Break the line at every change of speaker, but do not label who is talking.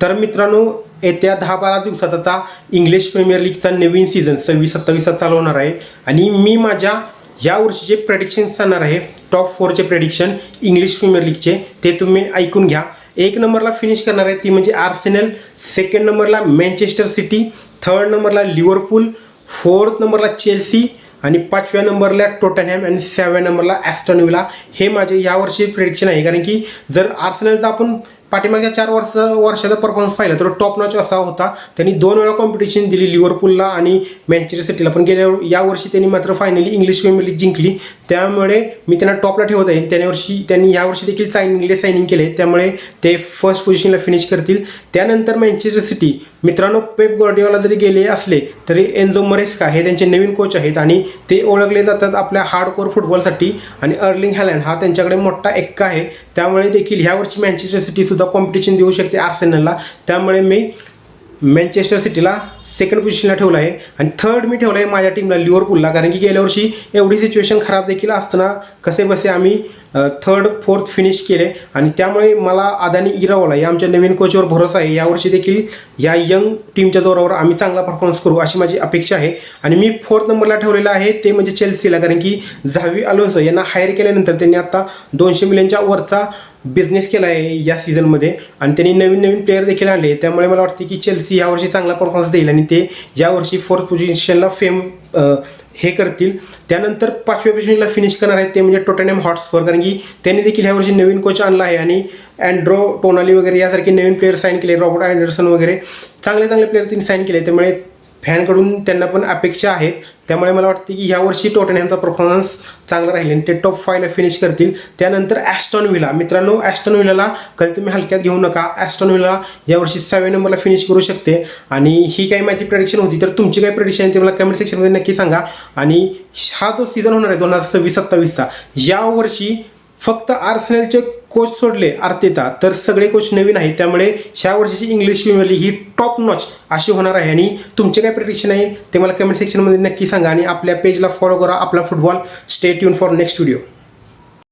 तर मित्रांनो, येत्या 10-12 दिवसात आता इंग्लिश प्रीमियर लीगचा नवीन सीझन 26-27 चालू होणार आहे आणि मी माझ्या या वर्षीचे प्रेडिक्शन्स सांगणार आहे. टॉप 4चे प्रेडिक्शन इंग्लिश प्रीमियर लीगचे, ते तुम्ही ऐकून घ्या. 1 नंबरला फिनिश करणार आहे ती म्हणजे आर्सेनल, 2nd नंबरला मँचेस्टर सिटी, 3rd नंबरला लिव्हरपूल, 4th नंबरला चेल्सी आणि 5व्या नंबरला टोटनहॅम आणि 6व्या नंबरला ॲस्टन विला. हे माझे यावर्षी प्रेडिक्शन आहे. कारण की जर आर्सेनलचा आपण पाठीमागच्या 4 वर्षाचा परफॉर्मन्स पाहिला तर टॉप नॉच असा होता. त्यांनी 2 वेळा कॉम्पिटिशन दिली लिव्हरपूलला आणि मँचेस्टर सिटीला, पण यावर्षी त्यांनी मात्र फायनली इंग्लिश प्रीमियर लीग जिंकली. त्यामुळे मी त्यांना टॉपला ठेवत आहे. त्यांनी यावर्षी देखील सायनिंग केले, त्यामुळे ते फर्स्ट पोझिशनला फिनिश करतील. त्यानंतर मँचेस्टर सिटी, मित्रांनो पेप गार्डियोला जरी गेले असले तरी एन्झो मरेस्का हे त्यांचे नवीन कोच आहेत आणि ते ओळखले जातात आपल्या हार्डकोर फुटबॉलसाठी आणि अर्लिंग हॅलँड हा त्यांच्याकडे मोठा एक्का आहे. त्यामुळे देखील ह्यावर्षी मँचेस्टर सिटी सुद्धा कॉम्पिटिशन देऊ शकते आर्सेनलला. त्यामुळे मी मँचेस्टर सिटीला 2nd पोझिशनला ठेवलं आहे आणि 3rd मी ठेवलं आहे माझ्या टीमला लिव्हरपूलला. कारण की गेल्या वर्षी एवढी सिच्युएशन खराब देखील असताना कसे बसे आम्ही 3rd 4th फिनिश केले आणि त्यामुळे मला अदानी इराओला या आमच्या नवीन कोचवर भरोसा आहे. यावर्षी देखील या यंग टीमच्या जोरावर आम्ही चांगला परफॉर्मन्स करू अशी माझी अपेक्षा आहे. आणि मी 4th नंबरला ठेवलेला आहे ते म्हणजे चेल्सीला. कारण की झावी अलोन्सो यांना हायर केल्यानंतर त्यांनी आता 200 मिलियनच्या वरचा बिझनेस केला आहे या सीझनमध्ये आणि त्यांनी नवीन प्लेयर देखील आणले. त्यामुळे मला वाटते की चेल्सी यावर्षी चांगला परफॉर्मन्स देईल आणि ते यावर्षी 4th पोझिशनला हे करतील. त्यानंतर 5व्या पोझिशनला फिनिश करणार आहेत ते म्हणजे टोटनहॅम हॉटस्पर. कारण की त्यांनी देखील ह्यावर्षी नवीन कोच आणला आहे आणि अँड्रो टोनाली वगैरे यासारखे नवीन प्लेयर साईन केले, रॉबर्ट अँडरसन वगैरे चांगले प्लेयर त्यांनी साईन केले. त्यामुळे फॅनकडून त्यांना पण अपेक्षा आहेत. त्यामुळे मला वाटते की ह्यावर्षी टोटनहॅमचा परफॉर्मन्स चांगला राहील आणि ते टॉप 5ला फिनिश करतील. त्यानंतर ॲस्टन विला, मित्रांनो ॲस्टन विलाला कधी तुम्ही हलक्यात घेऊ नका. ॲस्टन विला यावर्षी 7व्या नंबरला फिनिश करू शकते आणि ही काही माझी प्रेडिक्शन होती. तर तुमची काय प्रेडिक्शन आहे ते मला कमेंट सेक्शनमध्ये नक्की सांगा. आणि हा जो सीझन होणार आहे 2026-27चा, यावर्षी फक्त आर्सेनलचे कोच सोडले आर्तेता तर सगळे कोच नवीन आहेत. त्यामुळे ह्या वर्षीची इंग्लिश प्रीमियर लीग ही टॉप नॉच अशी होणार आहे. आणि तुमचे काय प्रेडिक्शन आहे ते मला कमेंट सेक्शनमध्ये नक्की सांगा आणि आपल्या पेजला फॉलो करा आपला football. Stay tune for next video.